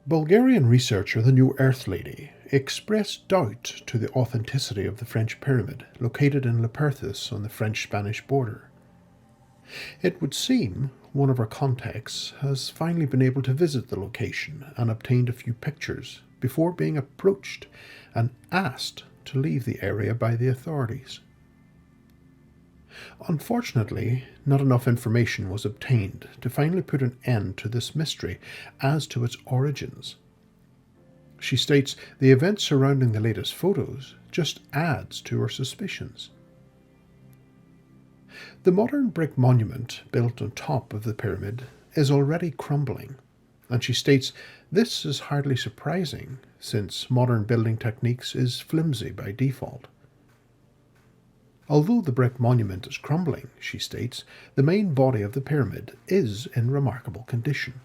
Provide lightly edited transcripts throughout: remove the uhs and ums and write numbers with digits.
Bulgarian researcher the New Earth Lady expressed doubt to the authenticity of the French pyramid located in Leperthus on the French-Spanish border. It would seem one of our contacts has finally been able to visit the location and obtained a few pictures before being approached and asked to leave the area by the authorities. Unfortunately, not enough information was obtained to finally put an end to this mystery as to its origins. She states the events surrounding the latest photos just adds to her suspicions. The modern brick monument built on top of the pyramid is already crumbling, and she states this is hardly surprising since modern building techniques is flimsy by default. Although the brick monument is crumbling, she states, the main body of the pyramid is in remarkable condition.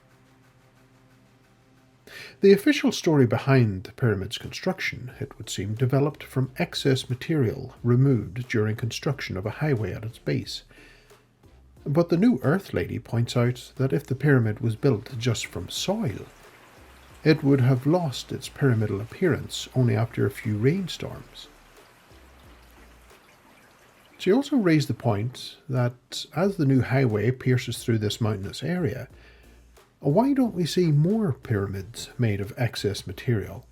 The official story behind the pyramid's construction, it would seem, developed from excess material removed during construction of a highway at its base. But the New Earth Lady points out that if the pyramid was built just from soil, it would have lost its pyramidal appearance only after a few rainstorms. She also raised the point that as the new highway pierces through this mountainous area, why don't we see more pyramids made of excess material?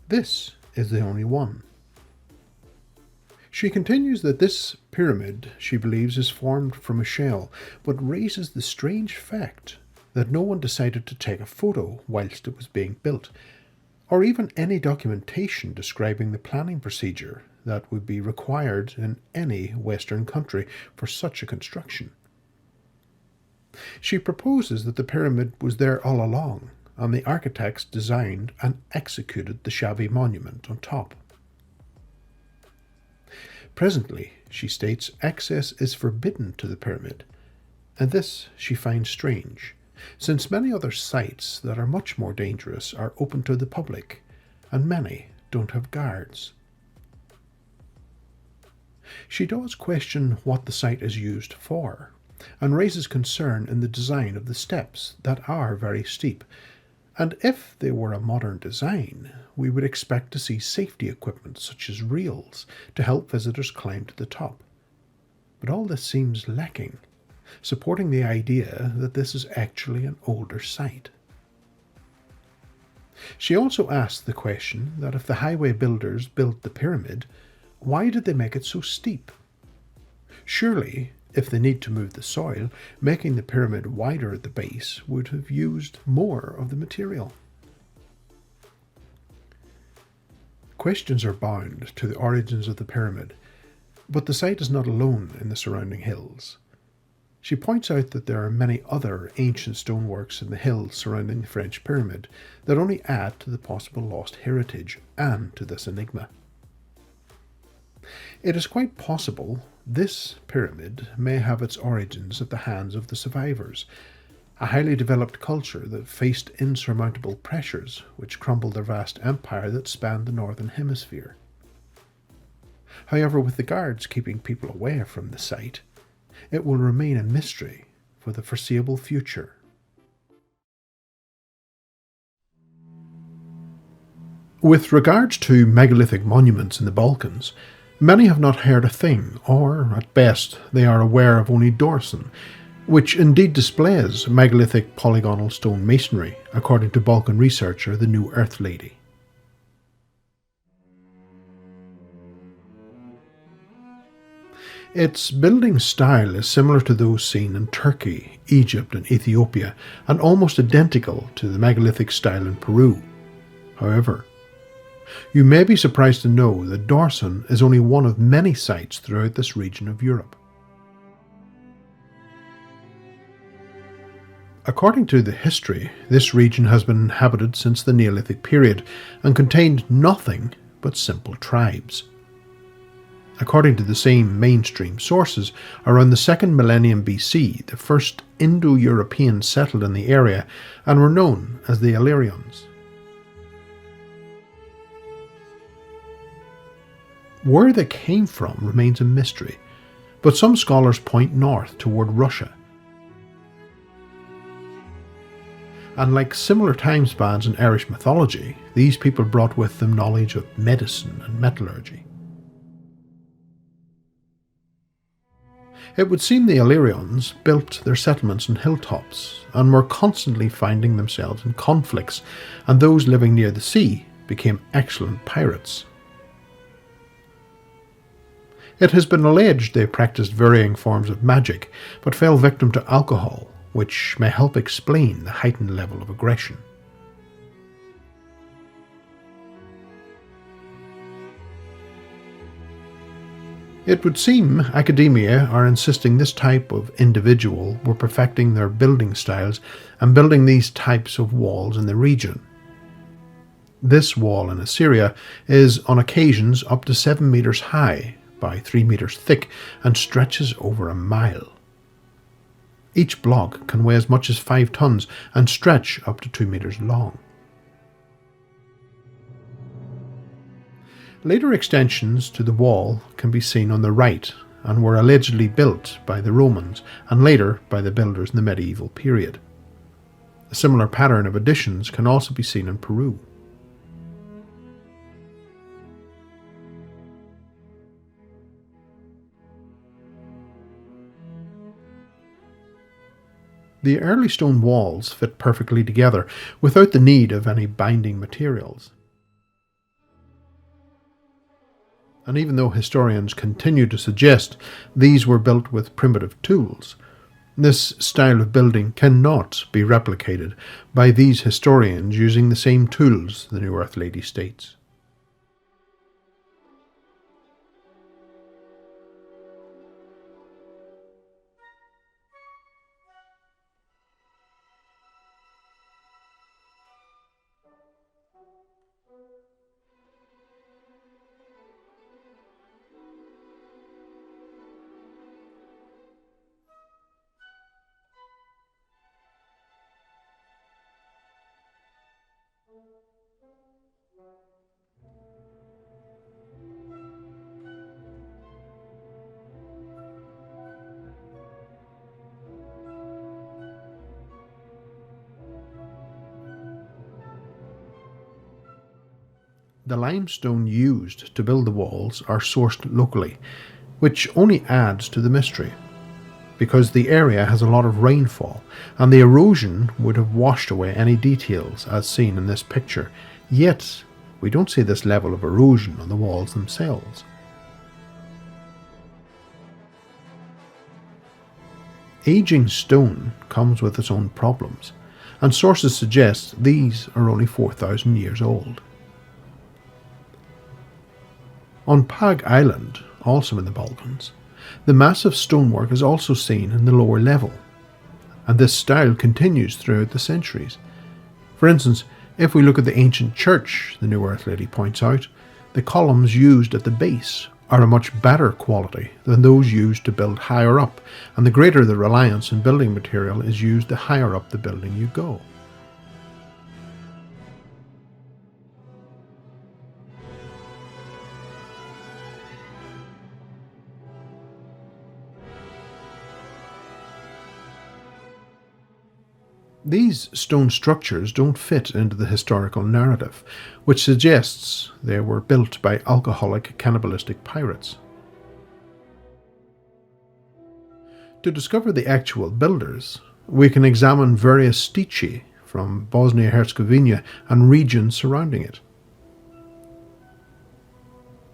This is the only one. She continues that this pyramid, she believes, is formed from a shell, but raises the strange fact that no one decided to take a photo whilst it was being built, or even any documentation describing the planning procedure that would be required in any Western country for such a construction. She proposes that the pyramid was there all along, and the architects designed and executed the shabby monument on top. Presently, she states, access is forbidden to the pyramid, and this she finds strange, since many other sites that are much more dangerous are open to the public, and many don't have guards. She does question what the site is used for, and raises concern in the design of the steps that are very steep, and if they were a modern design, we would expect to see safety equipment such as rails to help visitors climb to the top. But all this seems lacking, supporting the idea that this is actually an older site. She also asks the question that if the highway builders built the pyramid, why did they make it so steep? Surely, if they need to move the soil, making the pyramid wider at the base would have used more of the material. Questions are bound to the origins of the pyramid, but the site is not alone in the surrounding hills. She points out that there are many other ancient stoneworks in the hills surrounding the French pyramid that only add to the possible lost heritage and to this enigma. It is quite possible this pyramid may have its origins at the hands of the survivors, a highly developed culture that faced insurmountable pressures which crumbled their vast empire that spanned the northern hemisphere. However, with the guards keeping people away from the site, it will remain a mystery for the foreseeable future. With regards to megalithic monuments in the Balkans, many have not heard a thing, or, at best, they are aware of only Dorsen, which indeed displays megalithic polygonal stone masonry, according to Balkan researcher the New Earth Lady. Its building style is similar to those seen in Turkey, Egypt and Ethiopia, and almost identical to the megalithic style in Peru. However, you may be surprised to know that Dorsen is only one of many sites throughout this region of Europe. According to the history, this region has been inhabited since the Neolithic period and contained nothing but simple tribes. According to the same mainstream sources, around the 2nd millennium BC, the first Indo-Europeans settled in the area and were known as the Illyrians. Where they came from remains a mystery, but some scholars point north toward Russia. And like similar time spans in Irish mythology, these people brought with them knowledge of medicine and metallurgy. It would seem the Illyrians built their settlements on hilltops and were constantly finding themselves in conflicts, and those living near the sea became excellent pirates. It has been alleged they practiced varying forms of magic, but fell victim to alcohol, which may help explain the heightened level of aggression. It would seem academia are insisting this type of individual were perfecting their building styles and building these types of walls in the region. This wall in Assyria is on occasions up to 7 meters high by 3 meters thick and stretches over a mile. Each block can weigh as much as 5 tons and stretch up to 2 meters long. Later extensions to the wall can be seen on the right and were allegedly built by the Romans and later by the builders in the medieval period. A similar pattern of additions can also be seen in Peru. The early stone walls fit perfectly together without the need of any binding materials. And even though historians continue to suggest these were built with primitive tools, this style of building cannot be replicated by these historians using the same tools the New Earth Lady states. The limestone used to build the walls are sourced locally, which only adds to the mystery, because the area has a lot of rainfall and the erosion would have washed away any details as seen in this picture, yet we don't see this level of erosion on the walls themselves. Aging stone comes with its own problems, and sources suggest these are only 4,000 years old. On Pag Island, also in the Balkans, the massive stonework is also seen in the lower level, and this style continues throughout the centuries. For instance, if we look at the ancient church, the New Earth Lady points out, the columns used at the base are a much better quality than those used to build higher up, and the greater the reliance on building material is used, the higher up the building you go. These stone structures don't fit into the historical narrative, which suggests they were built by alcoholic, cannibalistic pirates. To discover the actual builders, we can examine various stichi from Bosnia-Herzegovina and regions surrounding it.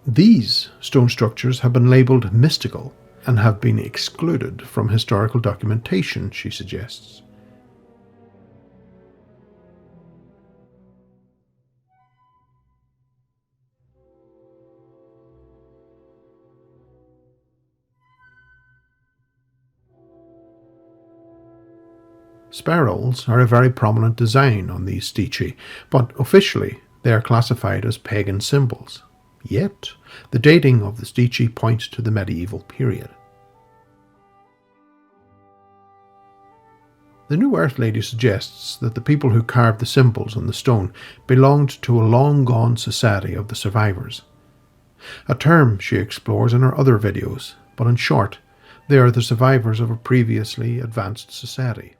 These stone structures have been labelled mystical and have been excluded from historical documentation, she suggests. Spirals are a very prominent design on these stichi, but officially they are classified as pagan symbols. Yet, the dating of the stichi points to the medieval period. The New Earth Lady suggests that the people who carved the symbols on the stone belonged to a long-gone society of the survivors. A term she explores in her other videos, but in short, they are the survivors of a previously advanced society.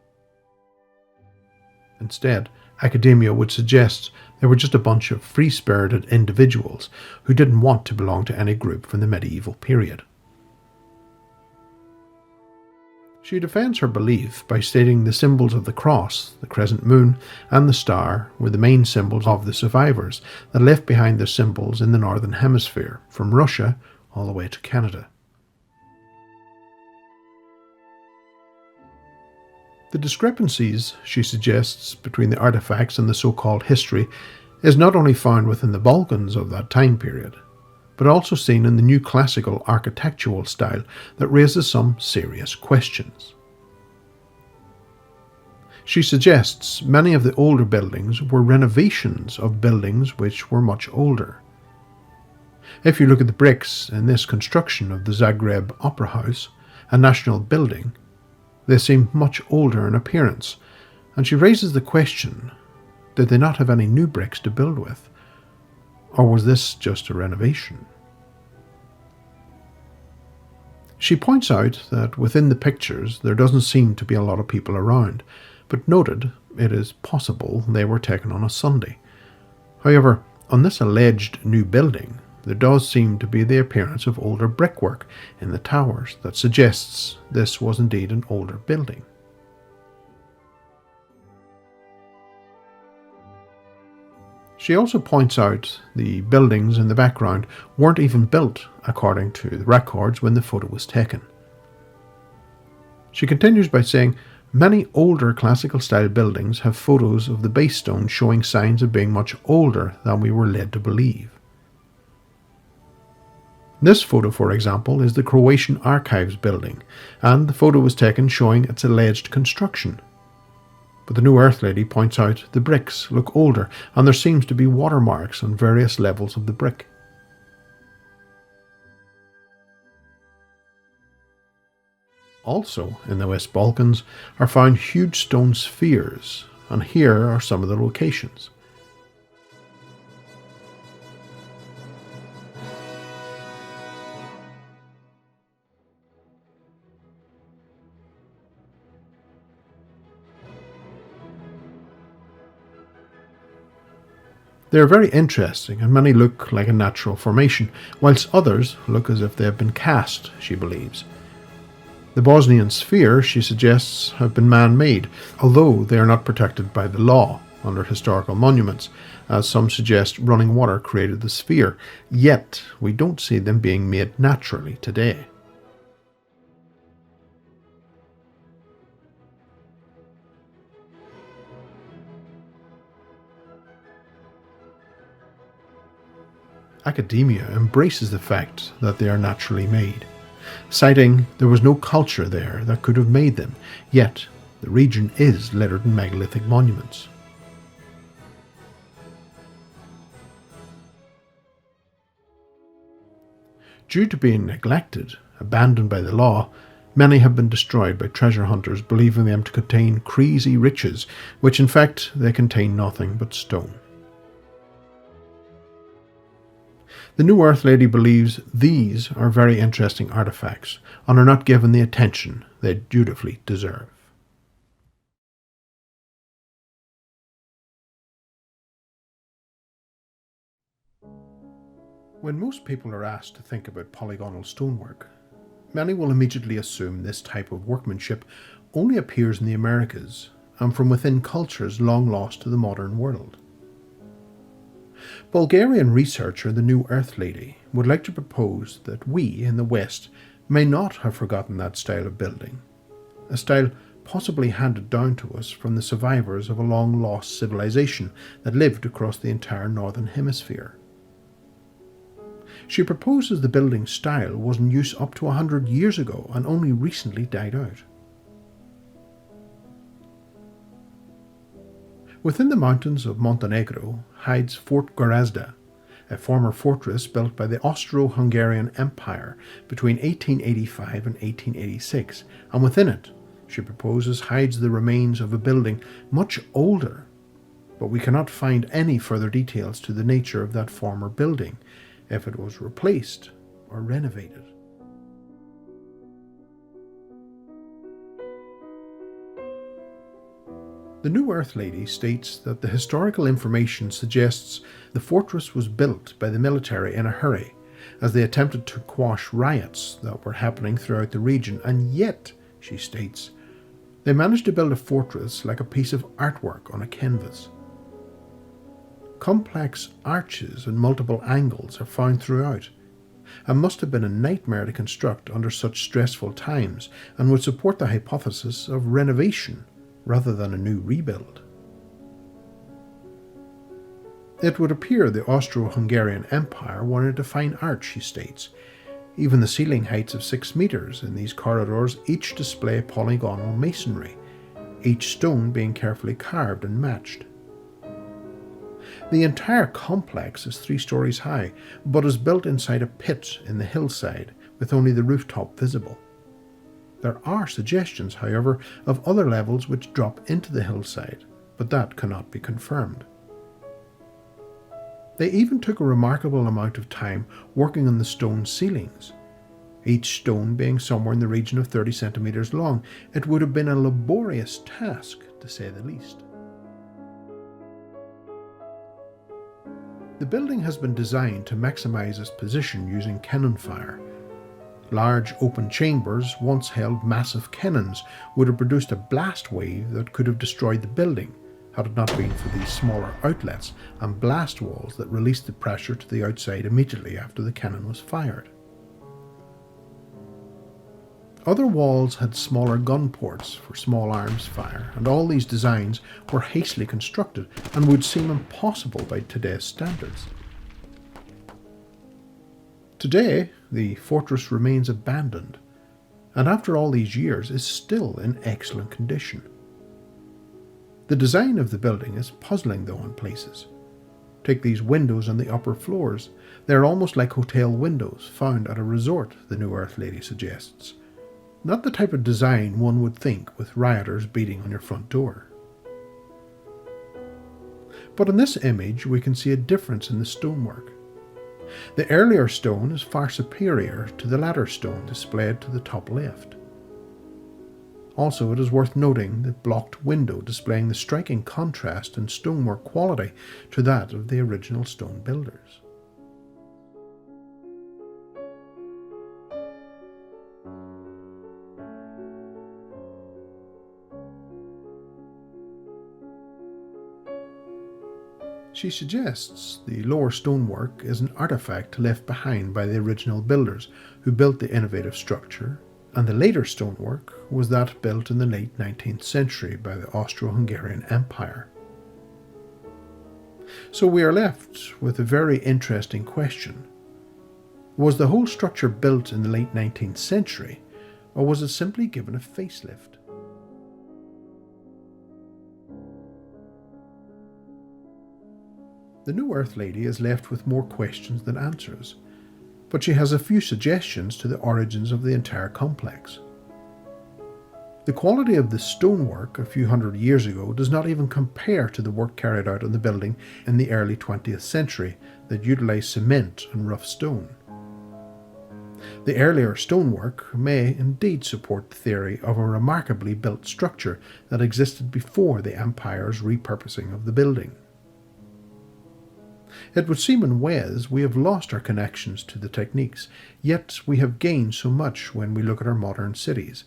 Instead, academia would suggest they were just a bunch of free-spirited individuals who didn't want to belong to any group from the medieval period. She defends her belief by stating the symbols of the cross, the crescent moon, and the star were the main symbols of the survivors that left behind their symbols in the Northern Hemisphere, from Russia all the way to Canada. The discrepancies, she suggests, between the artifacts and the so-called history is not only found within the Balkans of that time period, but also seen in the new classical architectural style that raises some serious questions. She suggests many of the older buildings were renovations of buildings which were much older. If you look at the bricks in this construction of the Zagreb Opera House, a national building, they seem much older in appearance, and she raises the question, did they not have any new bricks to build with? Or was this just a renovation? She points out that within the pictures there doesn't seem to be a lot of people around, but noted it is possible they were taken on a Sunday. However, on this alleged new building, there does seem to be the appearance of older brickwork in the towers that suggests this was indeed an older building. She also points out the buildings in the background weren't even built according to the records when the photo was taken. She continues by saying, many older classical style buildings have photos of the base stone showing signs of being much older than we were led to believe. This photo, for example, is the Croatian Archives building, and the photo was taken showing its alleged construction. But the New Earth Lady points out the bricks look older, and there seems to be watermarks on various levels of the brick. Also in the West Balkans are found huge stone spheres, and here are some of the locations. They are very interesting, and many look like a natural formation, whilst others look as if they have been cast, she believes. The Bosnian sphere, she suggests, have been man-made, although they are not protected by the law under historical monuments, as some suggest running water created the sphere, yet we don't see them being made naturally today. Academia embraces the fact that they are naturally made, citing there was no culture there that could have made them, yet the region is littered in megalithic monuments. Due to being neglected, abandoned by the law, many have been destroyed by treasure hunters believing them to contain crazy riches, which in fact they contain nothing but stone. The New Earth Lady believes these are very interesting artifacts and are not given the attention they dutifully deserve. When most people are asked to think about polygonal stonework, many will immediately assume this type of workmanship only appears in the Americas and from within cultures long lost to the modern world. Bulgarian researcher the New Earth Lady would like to propose that we in the West may not have forgotten that style of building, a style possibly handed down to us from the survivors of a long-lost civilization that lived across the entire Northern Hemisphere. She proposes the building style was in use up to 100 years ago and only recently died out. Within the mountains of Montenegro hides Fort Gazda, a former fortress built by the Austro-Hungarian Empire between 1885 and 1886, and within it, she proposes, hides the remains of a building much older, but we cannot find any further details to the nature of that former building, if it was replaced or renovated. The New Earth Lady states that the historical information suggests the fortress was built by the military in a hurry as they attempted to quash riots that were happening throughout the region, and yet, she states, they managed to build a fortress like a piece of artwork on a canvas. Complex arches and multiple angles are found throughout, and must have been a nightmare to construct under such stressful times, and would support the hypothesis of renovation rather than a new rebuild. It would appear the Austro-Hungarian Empire wanted a fine art, she states. Even the ceiling heights of 6 meters in these corridors each display polygonal masonry, each stone being carefully carved and matched. The entire complex is 3 stories high, but is built inside a pit in the hillside with only the rooftop visible. There are suggestions, however, of other levels which drop into the hillside, but that cannot be confirmed. They even took a remarkable amount of time working on the stone ceilings. Each stone being somewhere in the region of 30 centimeters long, it would have been a laborious task, to say the least. The building has been designed to maximize its position using cannon fire. Large open chambers once held massive cannons would have produced a blast wave that could have destroyed the building had it not been for these smaller outlets and blast walls that released the pressure to the outside immediately after the cannon was fired. Other walls had smaller gun ports for small arms fire, and all these designs were hastily constructed and would seem impossible by today's standards. Today, the fortress remains abandoned, and after all these years is still in excellent condition. The design of the building is puzzling though in places. Take these windows on the upper floors. They are almost like hotel windows found at a resort, the New Earth Lady suggests. Not the type of design one would think with rioters beating on your front door. But in this image we can see a difference in the stonework. The earlier stone is far superior to the latter stone displayed to the top left. Also, it is worth noting the blocked window displaying the striking contrast in stonework quality to that of the original stone builders. She suggests the lower stonework is an artifact left behind by the original builders who built the innovative structure, and the later stonework was that built in the late 19th century by the Austro-Hungarian Empire. So we are left with a very interesting question. Was the whole structure built in the late 19th century, or was it simply given a facelift? The New Earth Lady is left with more questions than answers, but she has a few suggestions to the origins of the entire complex. The quality of the stonework a few hundred years ago does not even compare to the work carried out on the building in the early 20th century that utilised cement and rough stone. The earlier stonework may indeed support the theory of a remarkably built structure that existed before the Empire's repurposing of the building. It would seem in ways we have lost our connections to the techniques, yet we have gained so much when we look at our modern cities.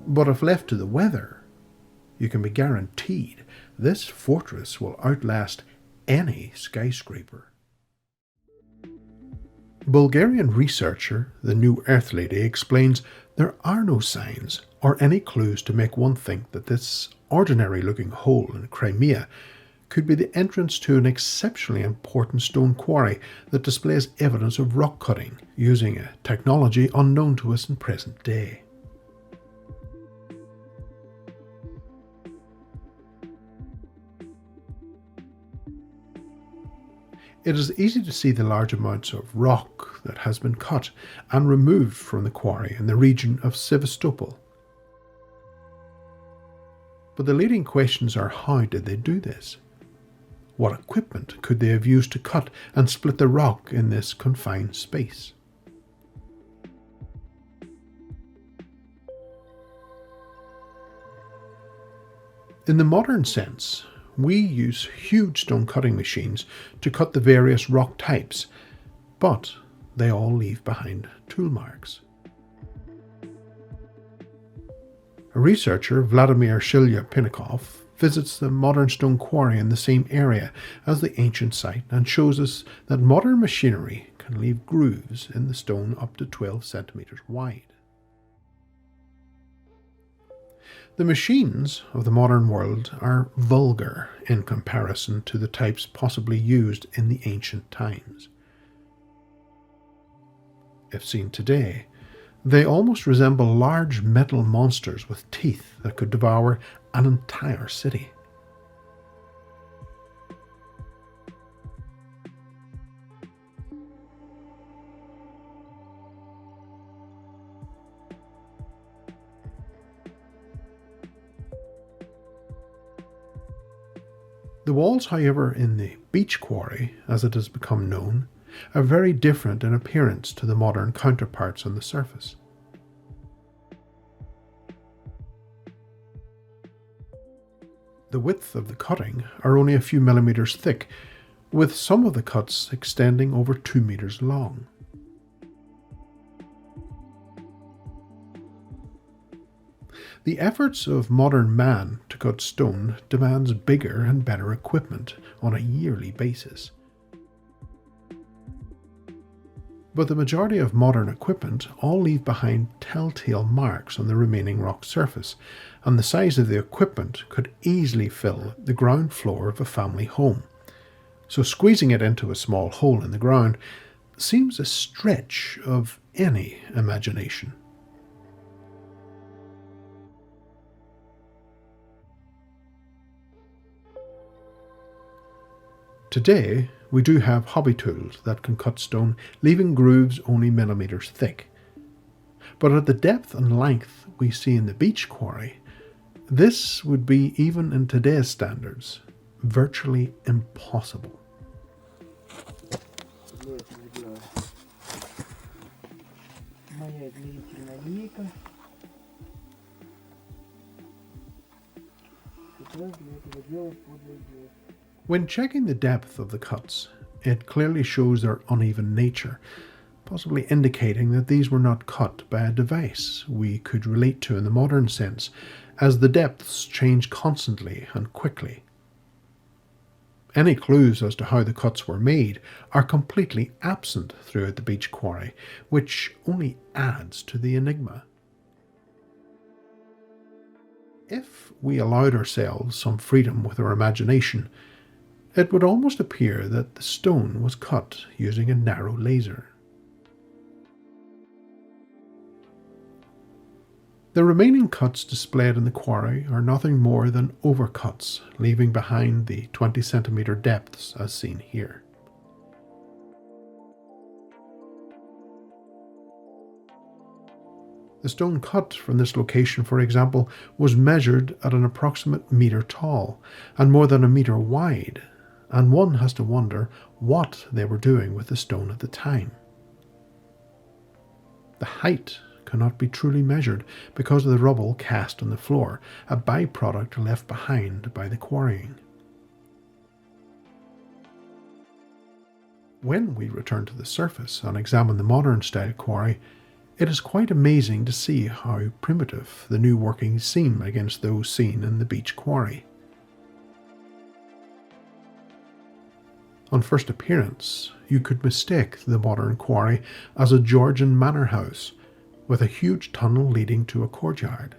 But if left to the weather, you can be guaranteed this fortress will outlast any skyscraper. Bulgarian researcher, the New Earth Lady, explains there are no signs or any clues to make one think that this ordinary-looking hole in Crimea could be the entrance to an exceptionally important stone quarry that displays evidence of rock cutting using a technology unknown to us in present day. It is easy to see the large amounts of rock that has been cut and removed from the quarry in the region of Sevastopol. But the leading questions are, how did they do this? What equipment could they have used to cut and split the rock in this confined space? In the modern sense, we use huge stone cutting machines to cut the various rock types, but they all leave behind tool marks. A researcher, Vladimir Shilya-Pinnikov, visits the modern stone quarry in the same area as the ancient site and shows us that modern machinery can leave grooves in the stone up to 12 centimeters wide. The machines of the modern world are vulgar in comparison to the types possibly used in the ancient times. If seen today, they almost resemble large metal monsters with teeth that could devour an entire city. The walls, however, in the beach quarry, as it has become known, are very different in appearance to the modern counterparts on the surface. The width of the cutting are only a few millimeters thick, with some of the cuts extending over 2 meters long. The efforts of modern man to cut stone demands bigger and better equipment on a yearly basis. But the majority of modern equipment all leave behind telltale marks on the remaining rock surface, and the size of the equipment could easily fill the ground floor of a family home. So squeezing it into a small hole in the ground seems a stretch of any imagination. Today, we do have hobby tools that can cut stone, leaving grooves only millimeters thick. But at the depth and length we see in the beach quarry, this would be, even in today's standards, virtually impossible. When checking the depth of the cuts, it clearly shows their uneven nature, possibly indicating that these were not cut by a device we could relate to in the modern sense, as the depths change constantly and quickly. Any clues as to how the cuts were made are completely absent throughout the beach quarry, which only adds to the enigma. If we allowed ourselves some freedom with our imagination, it would almost appear that the stone was cut using a narrow laser. The remaining cuts displayed in the quarry are nothing more than overcuts, leaving behind the 20 centimeter depths as seen here. The stone cut from this location, for example, was measured at an approximate metre tall and more than a metre wide, and one has to wonder what they were doing with the stone at the time. The height cannot be truly measured because of the rubble cast on the floor, a byproduct left behind by the quarrying. When we return to the surface and examine the modern style quarry, it is quite amazing to see how primitive the new workings seem against those seen in the beach quarry. On first appearance, you could mistake the modern quarry as a Georgian manor house with a huge tunnel leading to a courtyard.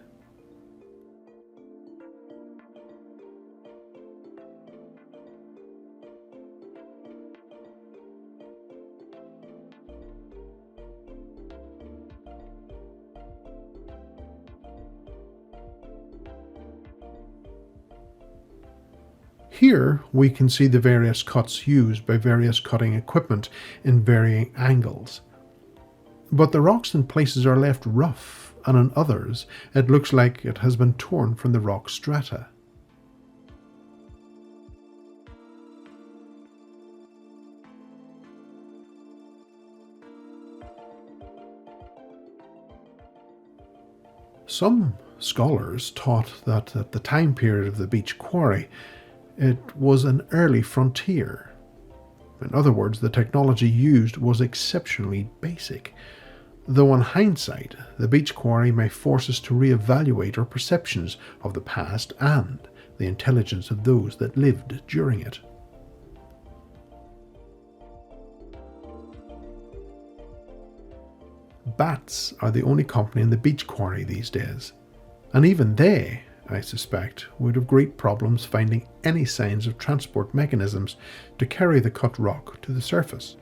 Here we can see the various cuts used by various cutting equipment in varying angles. But the rocks in places are left rough, and in others it looks like it has been torn from the rock strata. Some Scholars taught that at the time period of the beach quarry, it was an early frontier. In other words, the technology used was exceptionally basic, though in hindsight, the beach quarry may force us to re-evaluate our perceptions of the past and the intelligence of those that lived during it. Bats are the only company in the beach quarry these days, and even they, I suspect, would have great problems finding any signs of transport mechanisms to carry the cut rock to the surface.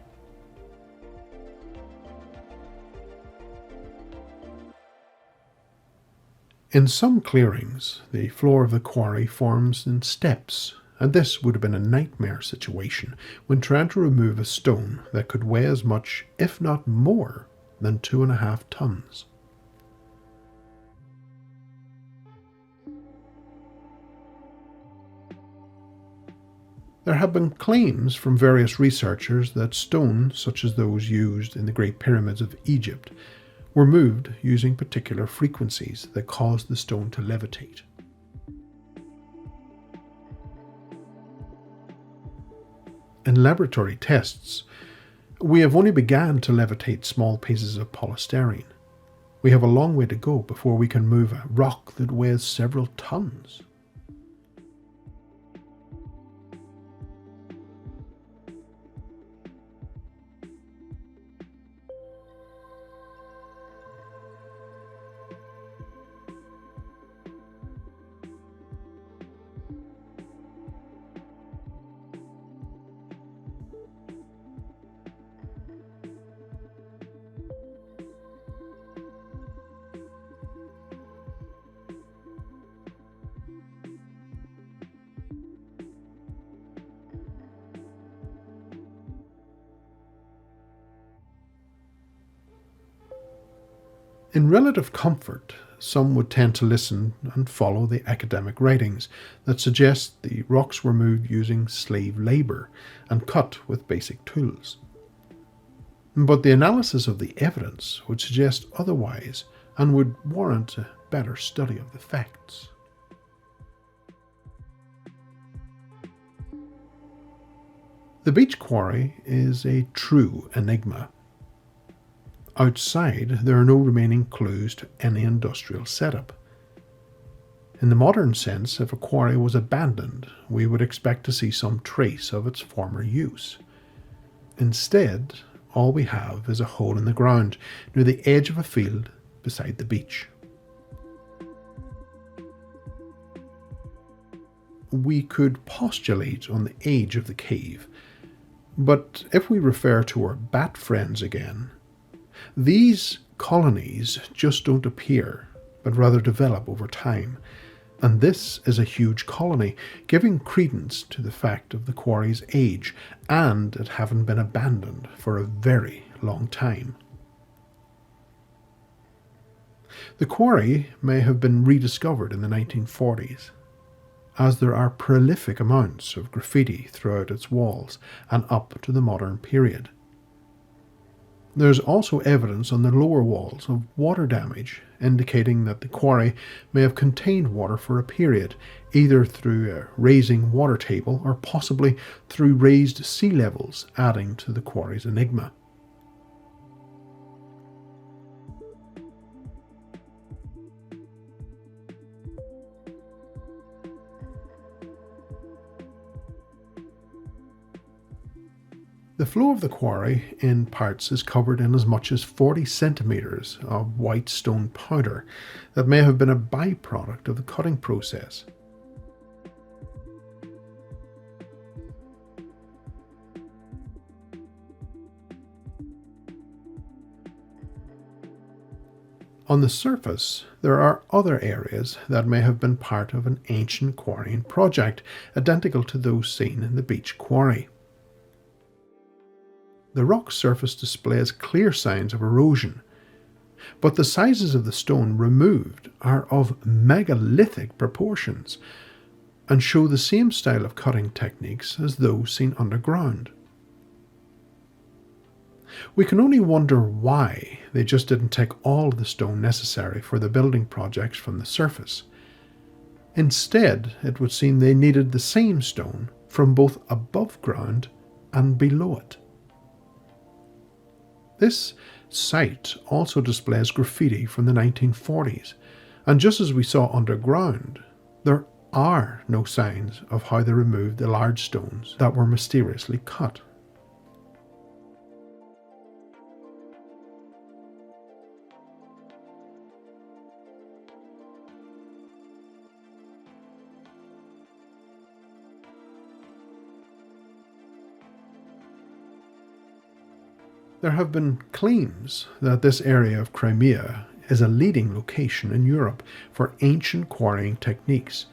In some clearings, the floor of the quarry forms in steps, and this would have been a nightmare situation when trying to remove a stone that could weigh as much, if not more, than 2.5 tons. There have been claims from various researchers that stone, such as those used in the Great Pyramids of Egypt, were moved using particular frequencies that caused the stone to levitate. In laboratory tests, we have only begun to levitate small pieces of polystyrene. We have a long way to go before we can move a rock that weighs several tons. In relative comfort, some would tend to listen and follow the academic writings that suggest the rocks were moved using slave labour and cut with basic tools. But the analysis of the evidence would suggest otherwise and would warrant a better study of the facts. The beach quarry is a true enigma. Outside, there are no remaining clues to any industrial setup. In the modern sense, if a quarry was abandoned, we would expect to see some trace of its former use. Instead, all we have is a hole in the ground near the edge of a field beside the beach. We could postulate on the age of the cave, but if we refer to our bat friends again, these colonies just don't appear, but rather develop over time, and this is a huge colony, giving credence to the fact of the quarry's age and it having been abandoned for a very long time. The quarry may have been rediscovered in the 1940s, as there are prolific amounts of graffiti throughout its walls and up to the modern period. There is also evidence on the lower walls of water damage, indicating that the quarry may have contained water for a period, either through a raising water table or possibly through raised sea levels, adding to the quarry's enigma. The floor of the quarry in parts is covered in as much as 40 centimetres of white stone powder that may have been a byproduct of the cutting process. On the surface, there are other areas that may have been part of an ancient quarrying project identical to those seen in the beach quarry. The rock surface displays clear signs of erosion, but the sizes of the stone removed are of megalithic proportions and show the same style of cutting techniques as those seen underground. We can only wonder why they just didn't take all of the stone necessary for the building projects from the surface. Instead, it would seem they needed the same stone from both above ground and below it. This site also displays graffiti from the 1940s, and just as we saw underground, there are no signs of how they removed the large stones that were mysteriously cut. There have been claims that this area of Crimea is a leading location in Europe for ancient quarrying techniques,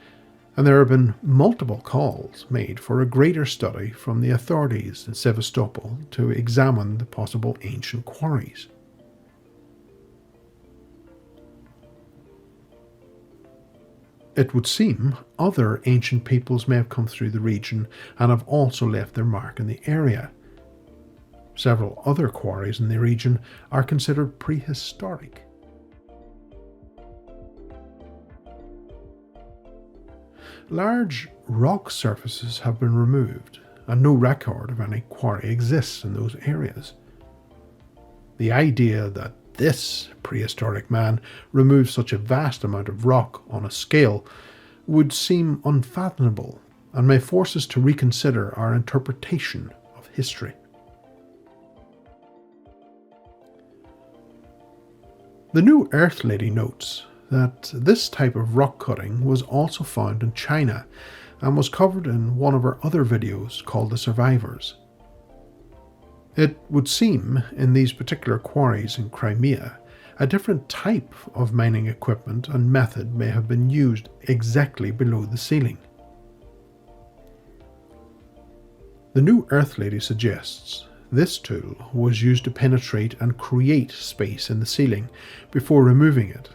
and there have been multiple calls made for a greater study from the authorities in Sevastopol to examine the possible ancient quarries. It would seem other ancient peoples may have come through the region and have also left their mark in the area. Several other quarries in the region are considered prehistoric. Large rock surfaces have been removed, and no record of any quarry exists in those areas. The idea that this prehistoric man removed such a vast amount of rock on a scale would seem unfathomable and may force us to reconsider our interpretation of history. The New Earth Lady notes that this type of rock cutting was also found in China and was covered in one of her other videos called The Survivors. It would seem in these particular quarries in Crimea, a different type of mining equipment and method may have been used exactly below the ceiling. The New Earth Lady suggests this tool was used to penetrate and create space in the ceiling before removing it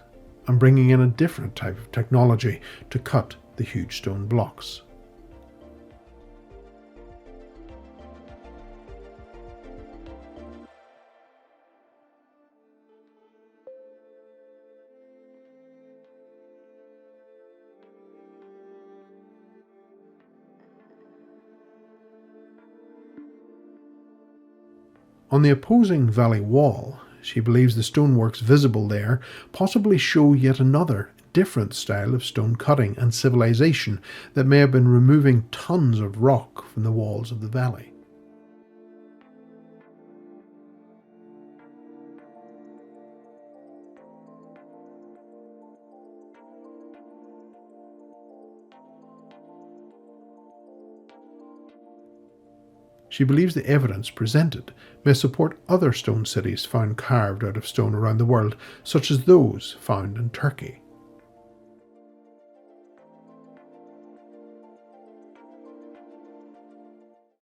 and bringing in a different type of technology to cut the huge stone blocks. On the opposing valley wall, she believes the stoneworks visible there possibly show yet another different style of stone cutting and civilization that may have been removing tons of rock from the walls of the valley. She believes the evidence presented may support other stone cities found carved out of stone around the world, such as those found in Turkey.